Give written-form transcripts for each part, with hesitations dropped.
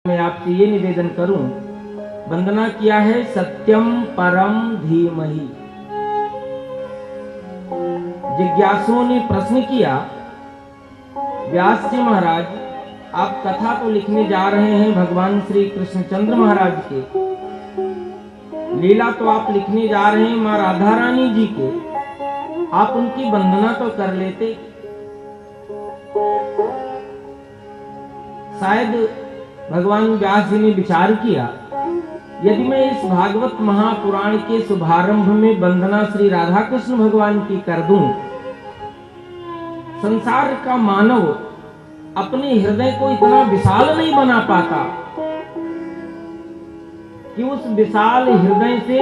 मैं आपसे ये निवेदन करूं, वंदना किया है सत्यम परम धीमहि। जिज्ञासुओं ने प्रश्न किया, व्यास जी महाराज आप कथा तो लिखने जा रहे हैं भगवान श्री कृष्णचंद्र महाराज के, लीला तो आप लिखने जा रहे हैं मां राधा रानी जी के, आप उनकी वंदना तो कर लेते। शायद भगवान व्यास जी ने विचार किया, यदि मैं इस भागवत महापुराण के शुभारंभ में वंदना श्री राधा कृष्ण भगवान की कर दूं, संसार का मानव अपने हृदय को इतना विशाल नहीं बना पाता कि उस विशाल हृदय से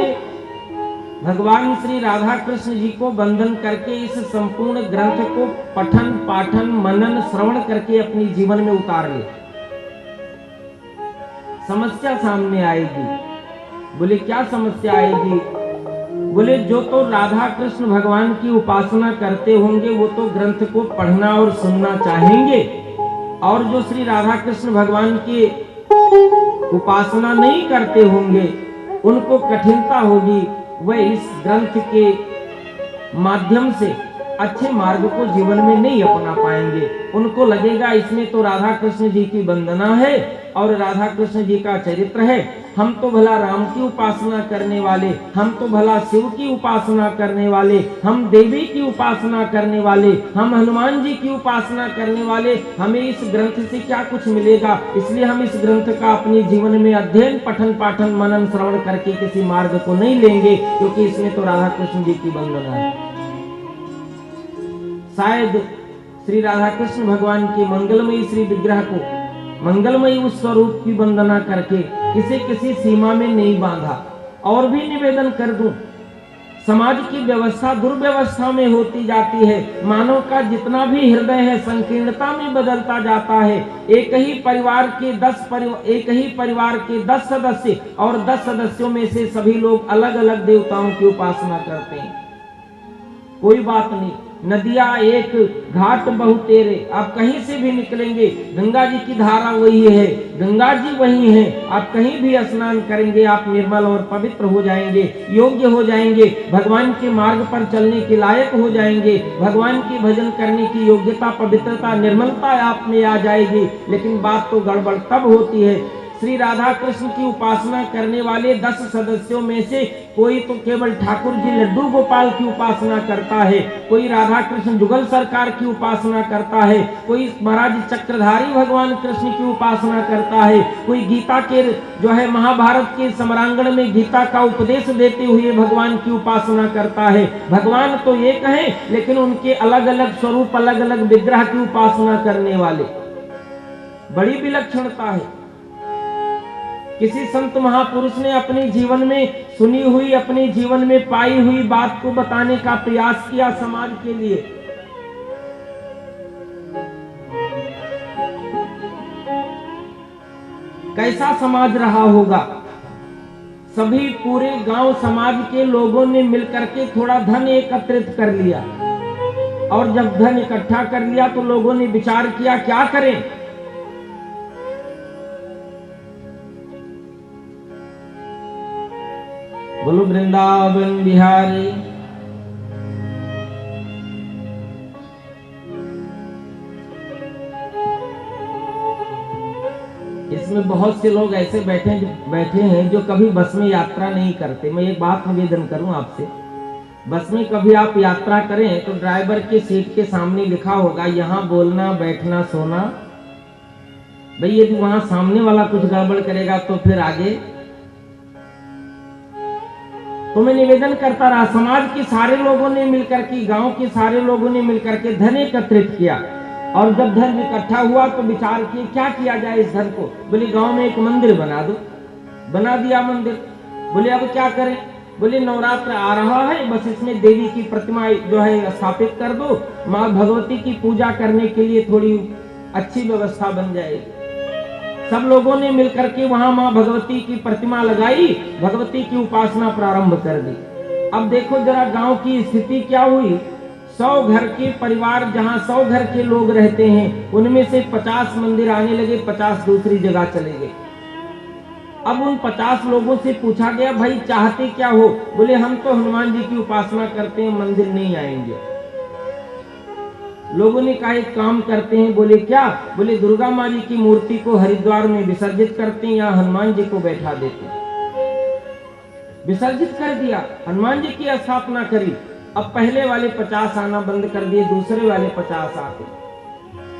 भगवान श्री राधा कृष्ण जी को वंदन करके इस संपूर्ण ग्रंथ को पठन पाठन मनन श्रवण करके अपने जीवन में उतार ले। समस्या सामने आएगी। बोले क्या समस्या आएगी? बोले जो तो राधा कृष्ण भगवान की उपासना करते होंगे वो तो ग्रंथ को पढ़ना और सुनना चाहेंगे, और जो श्री राधा कृष्ण भगवान की उपासना नहीं करते होंगे उनको कठिनता होगी, वह इस ग्रंथ के माध्यम से अच्छे मार्ग को जीवन में नहीं अपना पाएंगे। उनको लगेगा इसमें तो राधा कृष्ण जी की वंदना है और राधा कृष्ण जी का चरित्र है, हम तो भला राम की उपासना करने वाले, हम तो भला शिव की उपासना करने वाले, हम देवी की उपासना करने वाले, हम हनुमान जी की उपासना करने वाले, हमें इस ग्रंथ से क्या कुछ मिलेगा? इसलिए हम इस ग्रंथ का अपने जीवन में अध्ययन पठन पाठन मनन श्रवण करके किसी मार्ग को नहीं लेंगे, क्योंकि इसमें तो राधा कृष्ण जी की वंदना है। शायद श्री राधा कृष्ण भगवान के मंगलमयी श्री विग्रह को, मंगलमयी उस स्वरूप की वंदना करके इसे किसी सीमा में नहीं बांधा। और भी निवेदन कर दूं, समाज की व्यवस्था दुर्व्यवस्था में होती जाती है, मानव का जितना भी हृदय है संकीर्णता में बदलता जाता है। एक ही परिवार के 10 सदस्य और 10 सदस्यों में से सभी लोग अलग अलग देवताओं की उपासना करते हैं। कोई बात नहीं, नदियां एक घाट बहुतेरे, आप कहीं से भी निकलेंगे गंगा जी की धारा वही है, गंगा जी वही है, आप कहीं भी स्नान करेंगे आप निर्मल और पवित्र हो जाएंगे, योग्य हो जाएंगे, भगवान के मार्ग पर चलने के लायक हो जाएंगे, भगवान की भजन करने की योग्यता पवित्रता निर्मलता आप में आ जाएगी। लेकिन बात तो गड़बड़ तब होती है, श्री राधा कृष्ण की उपासना करने वाले 10 सदस्यों में से कोई तो केवल ठाकुर जी लड्डू गोपाल की उपासना करता है, कोई राधा कृष्ण जुगल सरकार की उपासना करता है, कोई महाराज चक्रधारी भगवान कृष्ण की उपासना करता है, कोई गीता के जो है महाभारत के सम्रांगण में गीता का उपदेश देते हुए भगवान की उपासना करता है। भगवान तो एक है लेकिन उनके अलग अलग स्वरूप अलग अलग विग्रह की उपासना करने वाले, बड़ी विलक्षणता है। किसी संत महापुरुष ने अपने जीवन में सुनी हुई, अपने जीवन में पाई हुई बात को बताने का प्रयास किया समाज के लिए। कैसा समाज रहा होगा? सभी पूरे गांव समाज के लोगों ने मिलकर के थोड़ा धन एकत्रित कर लिया, और जब धन इकट्ठा कर लिया तो लोगों ने विचार किया क्या करें। बोलो वृंदावन बिहारी। इसमें बहुत से लोग ऐसे बैठे हैं जो कभी बस में यात्रा नहीं करते। मैं एक बात निवेदन करूं आपसे, बस में कभी आप यात्रा करें तो ड्राइवर के सीट के सामने लिखा होगा यहाँ बोलना बैठना सोना। भाई यदि वहां सामने वाला कुछ गड़बड़ करेगा तो फिर आगे। तो मैं निवेदन करता रहा, समाज के सारे लोगों ने मिलकर के, गांव के सारे लोगों ने मिलकर के धन एकत्रित किया, और जब धन इकट्ठा हुआ तो विचार किए क्या किया जाए इस धन को। बोले गांव में एक मंदिर बना दो, बना दिया मंदिर। बोले अब क्या करें? बोले नवरात्र आ रहा है, बस इसमें देवी की प्रतिमा जो है स्थापित कर दो, माँ भगवती की पूजा करने के लिए थोड़ी अच्छी व्यवस्था बन जाएगी। सब लोगों ने मिलकर के वहां मां भगवती की प्रतिमा लगाई, भगवती की उपासना प्रारंभ कर दी। अब देखो जरा गांव की स्थिति क्या हुई। 100 घर के परिवार, जहां 100 घर के लोग रहते हैं, उनमें से 50 मंदिर आने लगे, 50 दूसरी जगह चले गए। अब उन 50 लोगों से पूछा गया, भाई चाहते क्या हो? बोले हम तो हनुमान जी की उपासना करते हैं, मंदिर नहीं आएंगे। लोगों ने कहा एक काम करते हैं। बोले क्या? बोले दुर्गा माँ जी की मूर्ति को हरिद्वार में विसर्जित करते हैं, यहाँ हनुमान जी को बैठा देते हैं। विसर्जित कर दिया, हनुमान जी की स्थापना करी। अब पहले वाले 50 आना बंद कर दिए, दूसरे वाले 50 आते।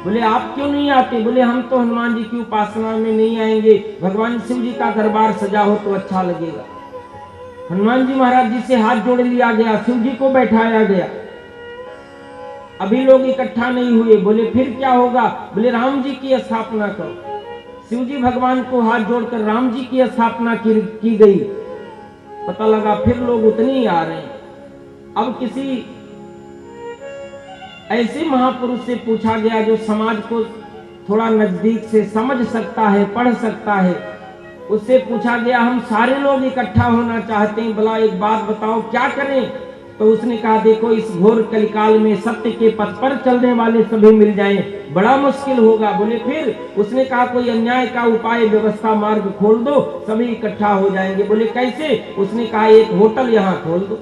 बोले आप क्यों नहीं आते? बोले हम तो हनुमान जी की उपासना में नहीं आएंगे, भगवान शिव जी का दरबार सजा हो तो अच्छा लगेगा। हनुमान जी महाराज जी से हाथ जोड़ लिया गया, शिव जी को बैठाया गया। अभी लोग इकट्ठा नहीं हुए। बोले फिर क्या होगा? बोले राम जी की स्थापना करो। शिव जी भगवान को हाथ जोड़कर राम जी की स्थापना की गई। पता लगा फिर लोग उतने ही आ रहे हैं। अब किसी ऐसे महापुरुष से पूछा गया जो समाज को थोड़ा नजदीक से समझ सकता है, पढ़ सकता है, उससे पूछा गया हम सारे लोग इकट्ठा होना चाहते हैं, भला एक बात बताओ क्या करें? तो उसने कहा देखो इस घोर कलिकाल में सत्य के पथ पर चलने वाले सभी मिल जाएं, बड़ा मुश्किल होगा। बोले फिर? उसने कहा कोई अन्याय का उपाय, व्यवस्था, मार्ग खोल दो, सभी इकट्ठा हो जाएंगे। बोले कैसे? उसने कहा एक होटल यहाँ खोल दो।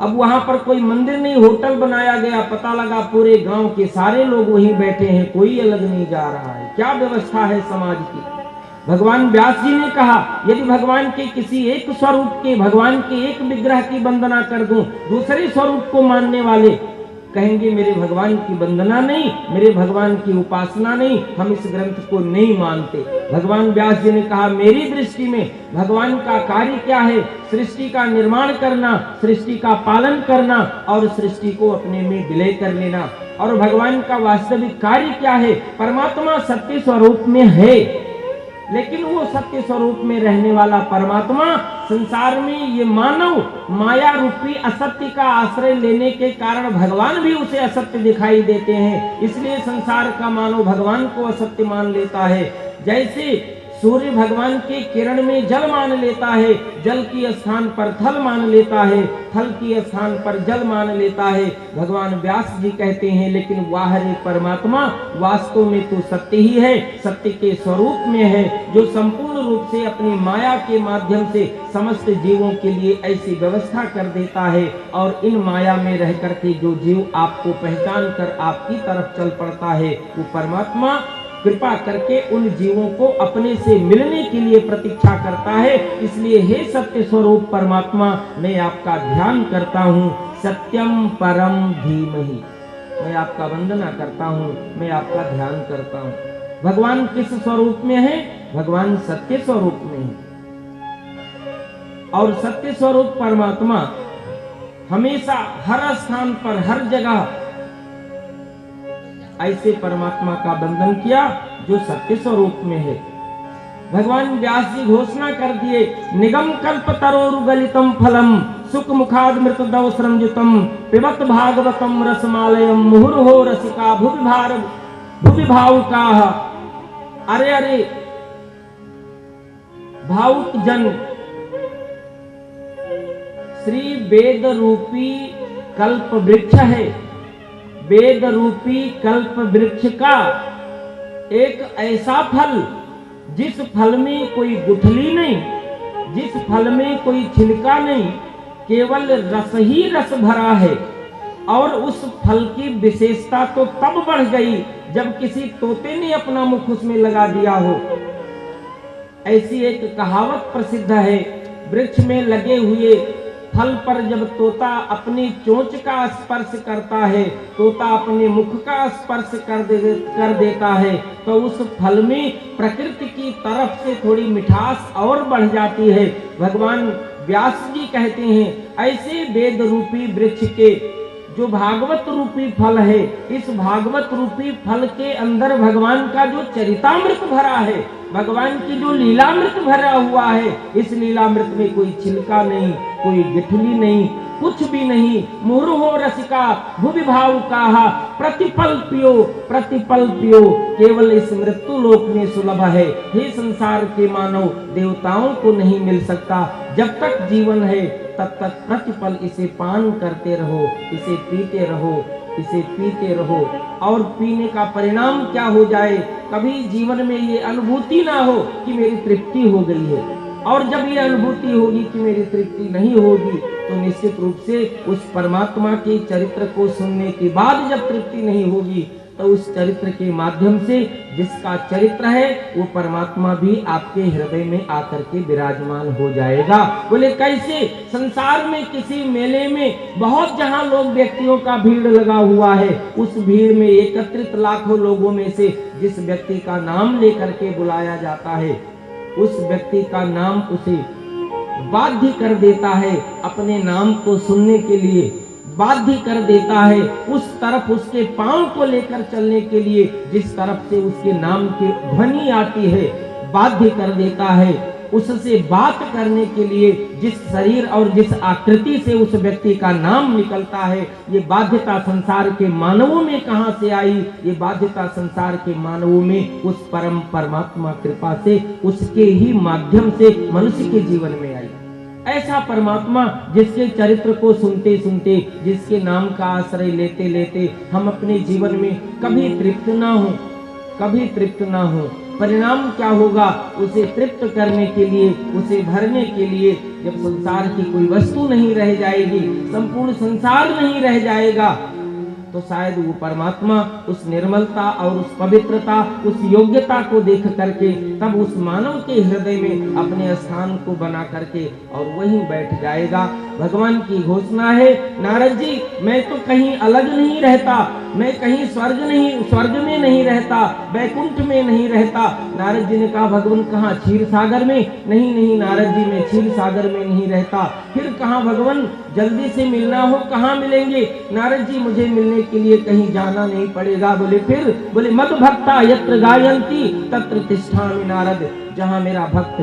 अब वहां पर कोई मंदिर नहीं, होटल बनाया गया। पता लगा पूरे गांव के सारे लोग वहीं बैठे हैं, कोई अलग नहीं जा रहा है। क्या व्यवस्था है समाज की! भगवान व्यास जी ने कहा यदि भगवान के किसी एक स्वरूप के, भगवान के एक विग्रह की वंदना कर दूं, दूसरे स्वरूप को मानने वाले कहेंगे मेरे भगवान की वंदना नहीं, मेरे भगवान की उपासना नहीं, हम इस ग्रंथ को नहीं मानते। भगवान व्यास जी ने कहा मेरी दृष्टि में भगवान का कार्य क्या है? सृष्टि का निर्माण करना, सृष्टि का पालन करना और सृष्टि को अपने में विलय कर लेना। और भगवान का वास्तविक कार्य क्या है? परमात्मा सत्य स्वरूप में है, लेकिन वो सत्य स्वरूप में रहने वाला परमात्मा संसार में ये मानव माया रूपी असत्य का आश्रय लेने के कारण भगवान भी उसे असत्य दिखाई देते हैं। इसलिए संसार का मानव भगवान को असत्य मान लेता है। जैसे सूर्य भगवान के किरण में जल मान लेता है, जल की स्थान पर थल मान लेता है, थल की स्थान पर जल मान लेता है। भगवान व्यास जी कहते हैं लेकिन वाह रे परमात्मा, वास्तव में तो सत्य ही है, सत्य के स्वरूप में है, जो संपूर्ण रूप से अपनी माया के माध्यम से समस्त जीवों के लिए ऐसी व्यवस्था कर देता है। और इन माया में रह करके जो जीव आपको पहचान कर आपकी तरफ चल पड़ता है, वो परमात्मा कृपा करके उन जीवों को अपने से मिलने के लिए प्रतीक्षा करता है। इसलिए हे सत्य स्वरूप परमात्मा, मैं आपका ध्यान करता हूँ। सत्यम परम धीमहि, मैं आपका वंदना करता हूँ, मैं आपका ध्यान करता हूँ। भगवान किस स्वरूप में है? भगवान सत्य स्वरूप में है। और सत्य स्वरूप परमात्मा हमेशा हर स्थान पर, हर जगह ऐसे परमात्मा का बंधन किया जो सत्य स्वरूप में है। भगवान व्यास जी घोषणा कर दिए, निगम कल्प तरोरुगलितम फलम सुख मुखाद मृत दव संयुतम पिबत भागवतम रसमालयम मुहुर्हो रसिका भुवि भावुका। अरे अरे भावुक जन श्री वेद रूपी कल्प वृक्ष है। वेद रूपी कल्प वृक्ष का एक ऐसा फल जिस फल में कोई गुठली नहीं, जिस फल में कोई छिलका नहीं, केवल रस ही रस भरा है। और उस फल की विशेषता तो तब बढ़ गई जब किसी तोते ने अपना मुख उसमें लगा दिया हो। ऐसी एक कहावत प्रसिद्ध है, वृक्ष में लगे हुए फल पर जब तोता अपनी चोंच का स्पर्श करता है, तोता अपने मुख का स्पर्श कर देता है, तो उस फल में प्रकृति की तरफ से थोड़ी मिठास और बढ़ जाती है। भगवान व्यास जी कहते हैं ऐसे वेद रूपी वृक्ष के जो भागवत रूपी फल है, इस भागवत रूपी फल के अंदर भगवान का जो चरितामृत भरा है, भगवान की जो लीलामृत भरा हुआ है, इस लीलामृत में कोई छिलका नहीं, कोई गिठली नहीं, कुछ भी नहीं। मुहुर्हो रसिका भुवि भावुका, प्रतिपल पियो प्रतिपल पियो, केवल इस मृत्यु लोक में सुलभ है। हे संसार के मानव, देवताओं को नहीं मिल सकता। जब तक जीवन है तब तक प्रतिपल इसे पान करते रहो, इसे पीते रहो। इसे पीते रहो। और पीने का परिणाम क्या हो जाए, कभी जीवन में ये अनुभूति ना हो कि मेरी तृप्ति हो गई है। और जब ये अनुभूति होगी कि मेरी तृप्ति नहीं होगी, तो निश्चित रूप से उस परमात्मा के चरित्र को सुनने के बाद जब तृप्ति नहीं होगी, तो उस चरित्र के माध्यम से जिसका चरित्र है वो परमात्मा भी आपके हृदय में आकर के विराजमान हो जाएगा। बोले कैसे? संसार में किसी मेले में बहुत जहां लोग व्यक्तियों का भीड़ लगा हुआ है, उस भीड़ में एकत्रित लाखों लोगों में से जिस व्यक्ति का नाम लेकर के बुलाया जाता है, उस व्यक्ति का नाम उसे बाध्य कर देता है, अपने नाम को सुनने के लिए बाध्य कर देता है, उस तरफ उसके पांव को लेकर चलने के लिए जिस तरफ से उसके नाम की ध्वनि आती है, बाध्य कर देता है। उससे बात करने के लिए जिस शरीर और जिस आकृति से उस व्यक्ति का नाम निकलता है, ये बाध्यता संसार के मानवों में कहां से आई? ये बाध्यता संसार के मानवों में उस परम परमात्मा कृपा से, उसके ही माध्यम से मनुष्य के जीवन में आई। ऐसा परमात्मा जिसके चरित्र को सुनते सुनते, जिसके नाम का आश्रय लेते लेते हम अपने जीवन में कभी तृप्त ना हो, कभी तृप्त ना हो। परिणाम क्या होगा? उसे तृप्त करने के लिए, उसे भरने के लिए जब संसार की कोई वस्तु नहीं रह जाएगी, संपूर्ण संसार नहीं रह जाएगा, तो शायद वो परमात्मा उस निर्मलता और उस पवित्रता, उस योग्यता को देख करके तब उस मानव के हृदय में अपने स्थान को बना करके और वहीं बैठ जाएगा। भगवान की घोषणा है, नारद जी मैं तो कहीं अलग नहीं रहता, मैं कहीं स्वर्ग में नहीं रहता, वैकुंठ में नहीं रहता। नारद जी ने कहा भगवान कहाँ? क्षीर सागर में? नहीं नारद जी मैं क्षीर सागर में नहीं रहता। फिर कहाँ भगवान? जल्दी से मिलना हो कहाँ मिलेंगे? नारद जी मुझे मिलने के लिए कहीं जाना नहीं पड़ेगा। बोले फिर? बोले मद भक्ता यत्र गायन्ति तत्र तिष्ठामि नारद। जहाँ मेरा भक्त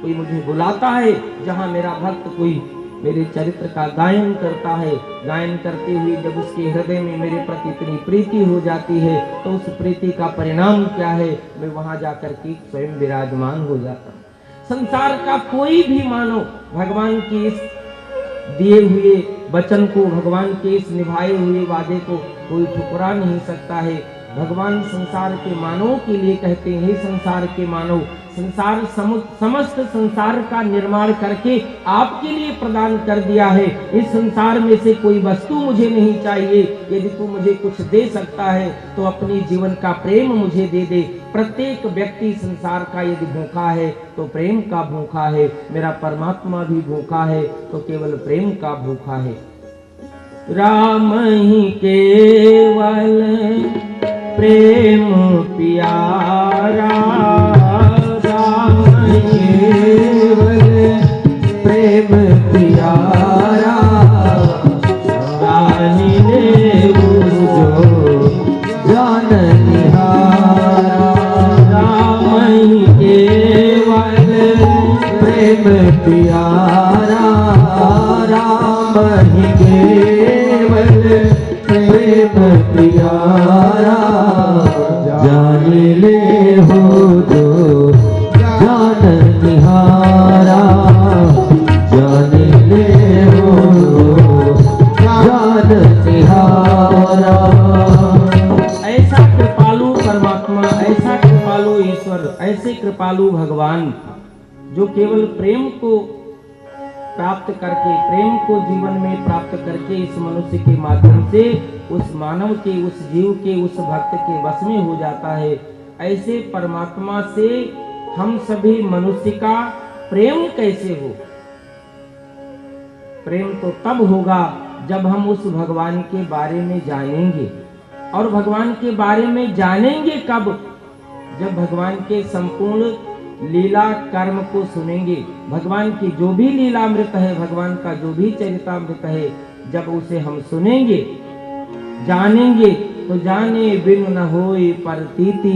कोई मुझे बुलाता है, जहाँ मेरा भक्त कोई मेरे चरित्र का गायन करता है, गायन करते हुए जब उसके हृदय में मेरे प्रति इतनी प्रीति हो जाती है, तो उस प्रीति का परिणाम क्या है? मैं वहां जाकर के स्वयं विराजमान हो जाता हूँ। संसार का कोई भी मानव भगवान के इस दिए हुए वचन को, भगवान के इस निभाए हुए वादे को कोई ठुकरा नहीं सकता है। भगवान संसार के मानवों के लिए कहते हैं, संसार के मानव, संसार समस्त संसार का निर्माण करके आपके लिए प्रदान कर दिया है। इस संसार में से कोई वस्तु मुझे नहीं चाहिए। यदि तू मुझे कुछ दे सकता है तो अपने जीवन का प्रेम मुझे दे दे। प्रत्येक व्यक्ति संसार का यदि भूखा है तो प्रेम का भूखा है। मेरा परमात्मा भी भूखा है तो केवल प्रेम का भूखा है। राम ही केवल प्रेम प्यारा, राम केवल प्रेम प्यारा, जानी ले जो जान निहारा। राम केवल प्रेम प्यारा, राम केवल प्रेम प्यारा, जान ले हो जो जान निहारा, जान ले हो जान निहारा। ऐसा कृपालु परमात्मा, ऐसा कृपालु ईश्वर, ऐसे कृपालु भगवान जो केवल प्रेम को प्राप्त करके, प्रेम को जीवन में प्राप्त करके इस मनुष्य के माध्यम से उस मानव के, उस जीव के, उस भक्त के वश में हो जाता है। ऐसे परमात्मा से हम सभी मनुष्य का प्रेम कैसे हो? प्रेम तो तब होगा जब हम उस भगवान के बारे में जानेंगे। और भगवान के बारे में जानेंगे कब? जब भगवान के संपूर्ण लीला कर्म को सुनेंगे। भगवान की जो भी लीलामृत है, भगवान का जो भी चरितामृत है, जब उसे हम सुनेंगे, जानेंगे, तो जाने बिन न होए परतीति,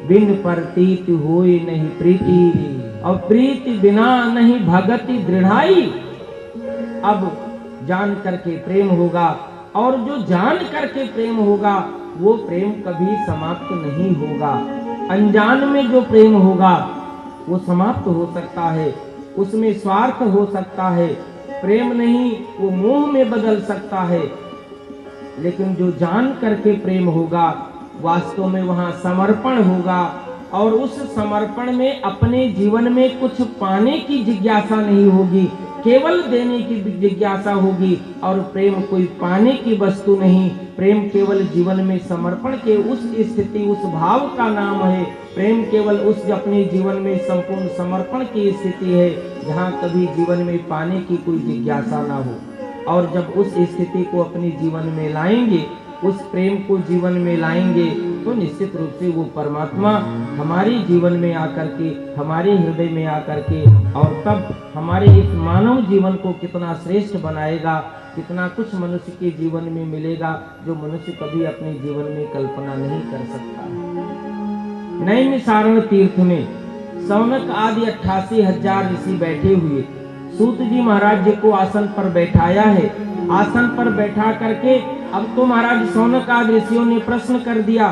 बिन परतीति होए नहीं प्रीति, और प्रीति बिना नहीं भगति दृढ़ाई। अब जान करके प्रेम होगा, और जो जान करके प्रेम होगा वो प्रेम कभी समाप्त नहीं होगा। अनजान में जो प्रेम होगा वो समाप्त हो सकता है, उसमें स्वार्थ हो सकता है, प्रेम नहीं वो मोह में बदल सकता है। लेकिन जो जान करके प्रेम होगा वास्तव में वहां समर्पण होगा, और उस समर्पण में अपने जीवन में कुछ पाने की जिज्ञासा नहीं होगी, केवल देने की जिज्ञासा होगी। और प्रेम कोई पाने की वस्तु नहीं, प्रेम केवल जीवन में समर्पण के उस स्थिति, उस भाव का नाम है। प्रेम केवल उस अपने जीवन में संपूर्ण समर्पण की स्थिति है जहाँ कभी जीवन में पाने की कोई जिज्ञासा ना हो। और जब उस स्थिति को अपने जीवन में लाएंगे, उस प्रेम को जीवन में लाएंगे, तो निश्चित रूप से वो परमात्मा हमारे जीवन में आकर के, हमारे हृदय में आकर के, और तब हमारे इस मानव जीवन को कितना श्रेष्ठ बनाएगा, कितना कुछ मनुष्य के जीवन में मिलेगा जो मनुष्य कभी अपने जीवन में कल्पना नहीं कर सकता। नैमिषारण्य तीर्थ में शौनक आदि 88,000 ऋषि बैठे हुए, सूत जी महाराज जी को आसन पर बैठाया है। आसन पर बैठा करके अब तो महाराज शौनक आदि ऋषियों ने प्रश्न कर दिया।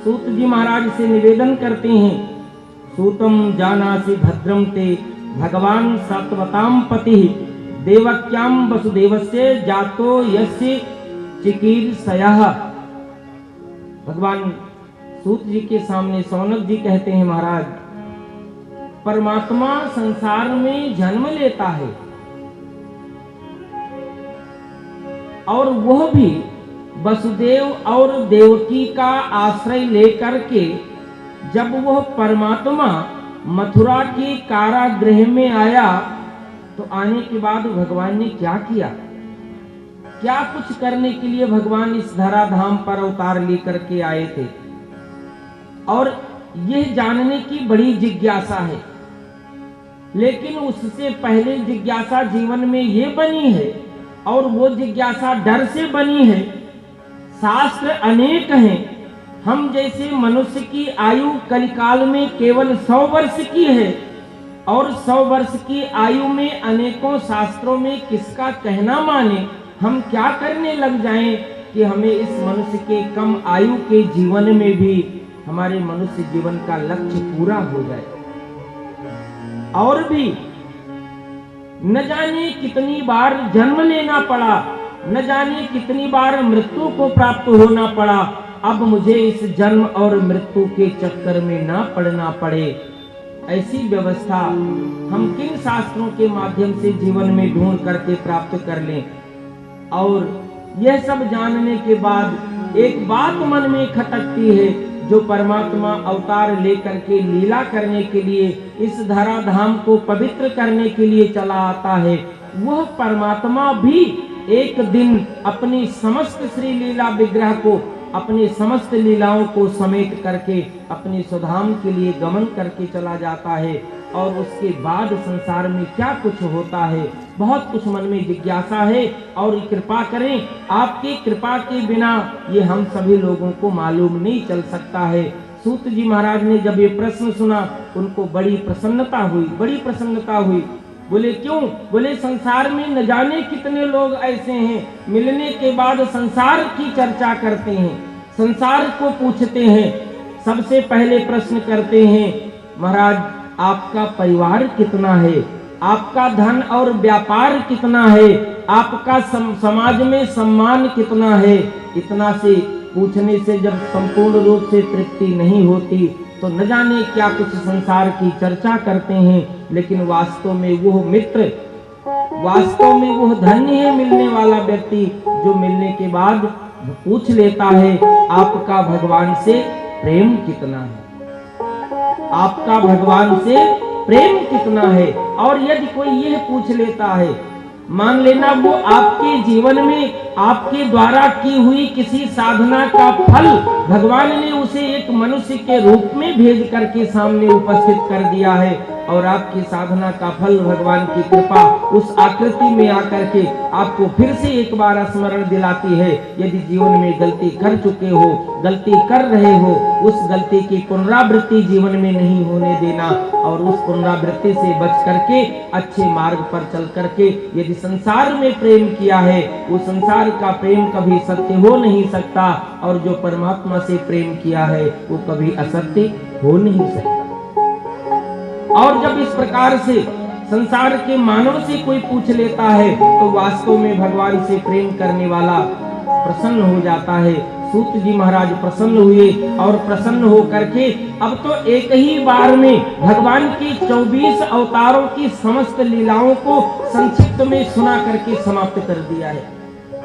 सूत जी महाराज से निवेदन करते हैं, सूतम जानासि भद्रम ते भगवान सत्वताम पति देवक्याम वसुदेवस्य जातो यस्य चिकीर्षयः। भगवान सूत जी के सामने शौनक जी कहते हैं, महाराज परमात्मा संसार में जन्म लेता है और वह भी वसुदेव और देवकी का आश्रय लेकर के, जब वह परमात्मा मथुरा के कारागृह में आया तो आने के बाद भगवान ने क्या किया, क्या कुछ करने के लिए भगवान इस धराधाम पर अवतार लेकर के आए थे। और यह जानने की बड़ी जिज्ञासा है, लेकिन उससे पहले जिज्ञासा जीवन में ये बनी है, और वो जिज्ञासा डर से बनी है। शास्त्र अनेक हैं, हम जैसे मनुष्य की आयु कलिकाल में केवल 100 वर्ष की है, और 100 वर्ष की आयु में अनेकों शास्त्रों में किसका कहना माने, हम क्या करने लग जाएं कि हमें इस मनुष्य के कम आयु के जीवन में भी हमारे मनुष्य जीवन का लक्ष्य पूरा हो जाए। और भी न जाने कितनी बार जन्म लेना पड़ा, न जाने कितनी बार मृत्यु को प्राप्त होना पड़ा, अब मुझे इस जन्म और मृत्यु के चक्कर में ना पड़ना पड़े। ऐसी व्यवस्था हम किन शास्त्रों के माध्यम से जीवन में ढूंढ करके प्राप्त कर लें। और यह सब जानने के बाद एक बात मन में खटकती है, जो परमात्मा अवतार लेकर के लीला करने के लिए इस धराधाम को पवित्र करने के लिए चला आता है, वह परमात्मा भी एक दिन अपनी समस्त श्री लीला विग्रह को, अपने समस्त लीलाओं को समेट करके अपने स्वधाम के लिए गमन करके चला जाता है। और उसके बाद संसार में क्या कुछ होता है, बहुत कुछ मन में जिज्ञासा है। और कृपा करें, आपकी कृपा के बिना ये हम सभी लोगों को मालूम नहीं चल सकता है। सूत जी महाराज ने जब ये प्रश्न सुना, उनको बड़ी प्रसन्नता हुई, बड़ी प्रसन्नता हुई। बोले क्यों? बोले संसार में न जाने कितने लोग ऐसे हैं, मिलने के बाद संसार की चर्चा करते हैं, संसार को पूछते हैं, सबसे पहले प्रश्न करते हैं, महाराज आपका परिवार कितना है, आपका धन और व्यापार कितना है, आपका समाज में सम्मान कितना है। इतना से पूछने से जब संपूर्ण रूप से तृप्ति नहीं होती तो न जाने क्या कुछ संसार की चर्चा करते हैं। लेकिन वास्तव में वो मित्र, वास्तव में वो धन्य है मिलने वाला व्यक्ति, जो मिलने के बाद पूछ लेता है आपका भगवान से प्रेम कितना है, आपका भगवान से प्रेम कितना है। और यदि कोई यह पूछ लेता है, मान लेना वो आपके जीवन में आपके द्वारा की हुई किसी साधना का फल भगवान ने उसे एक मनुष्य के रूप में भेज करके सामने उपस्थित कर दिया है, और आपकी साधना का फल भगवान की कृपा उस आकृति में आकर के आपको फिर से एक बार स्मरण दिलाती है। यदि जीवन में गलती कर चुके हो, गलती कर रहे हो, उस गलती की पुनरावृत्ति जीवन में नहीं होने देना, और उस पुनरावृत्ति से बच करके अच्छे मार्ग पर चल करके यदि संसार में प्रेम किया है, वो संसार का प्रेम कभी सत्य हो नहीं सकता, और जो परमात्मा से प्रेम किया है वो कभी असत्य हो नहीं सकता। और जब इस प्रकार से संसार के मानव से कोई पूछ लेता है, तो वास्तव में भगवान से प्रेम करने वाला प्रसन्न हो जाता है। सूत जी महाराज प्रसन्न हुए और प्रसन्न हो करके अब तो एक ही बार में भगवान की 24 अवतारों की समस्त लीलाओं को संक्षिप्त में सुना करके समाप्त कर दिया है।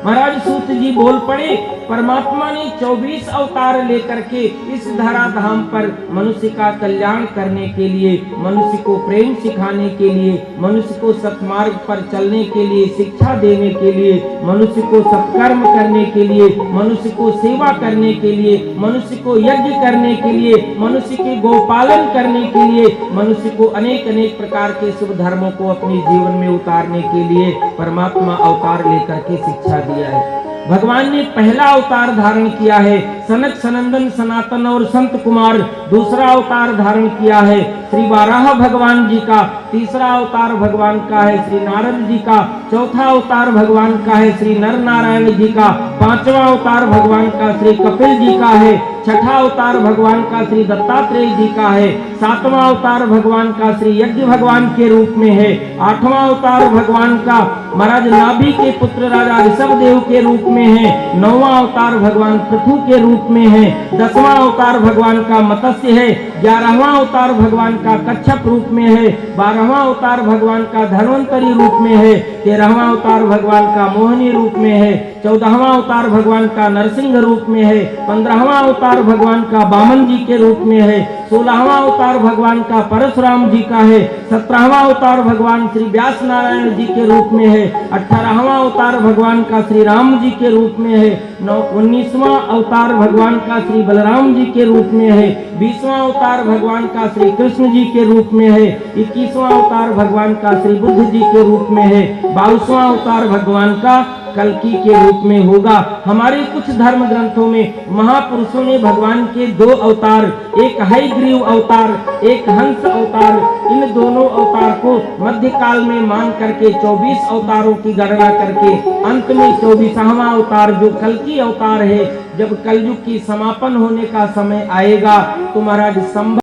महाराज सूत जी बोल पड़े, परमात्मा ने 24 अवतार लेकर के इस धरा धाम पर मनुष्य का कल्याण करने के लिए, मनुष्य को प्रेम सिखाने के लिए, मनुष्य को सत्मार्ग पर चलने के लिए, शिक्षा देने के लिए, मनुष्य को सत्कर्म करने के लिए, मनुष्य को सेवा करने के लिए, मनुष्य को यज्ञ करने के लिए, मनुष्य के गोपालन करने के लिए, मनुष्य को अनेक अनेक प्रकार के शुभ धर्मों को अपने जीवन में उतारने के लिए परमात्मा अवतार लेकर के शिक्षा दिया है। भगवान ने पहला अवतार धारण किया है सनक सनंदन सनातन और संत कुमार, दूसरा अवतार धारण किया है श्री वाराह भगवान जी का, तीसरा अवतार भगवान का है श्री नारद जी का, चौथा अवतार भगवान का है श्री नर नारायण जी का, पांचवा अवतार भगवान का श्री कपिल जी का है, छठा अवतार भगवान का श्री दत्तात्रेय जी का है, सातवां अवतार भगवान का श्री यज्ञ भगवान के रूप में है, आठवां अवतार भगवान का महाराज नाभि के पुत्र राजा ऋषभ देव के रूप में है, नौवां अवतार भगवान पृथु के रूप में है, 10वां अवतार भगवान का मत्स्य है, 11वां अवतार भगवान का कच्छप रूप में है, 12वां अवतार भगवान का धन्वंतरी रूप में है, 13वां अवतार भगवान का मोहिनी रूप में है, 14वां अवतार भगवान का नरसिंह रूप में है, 15वां अवतार भगवान का बामन जी के रूप में है, 16वां अवतार भगवान का परशुराम जी का है, 17वां अवतार भगवान श्री व्यास नारायण जी के रूप में है, 18वां अवतार भगवान का श्री राम जी के रूप में है, 19वां अवतार भगवान का श्री बलराम जी के रूप में है, 20वां अवतार भगवान का श्री कृष्ण जी के रूप में है, 21वां अवतार भगवान का श्री बुद्ध जी के रूप में है, 22वां अवतार भगवान का कल्कि के रूप में होगा। हमारे कुछ धर्म ग्रंथों में महापुरुषों ने भगवान के 2 अवतार, एक हयग्रीव अवतार, एक हंस अवतार, इन दोनों अवतार को मध्यकाल में मान करके 24 अवतारों की गणना करके अंत में 24वां अवतार जो कल्कि अवतार है, जब कलयुग की समापन होने का समय आएगा तो महाराज संभव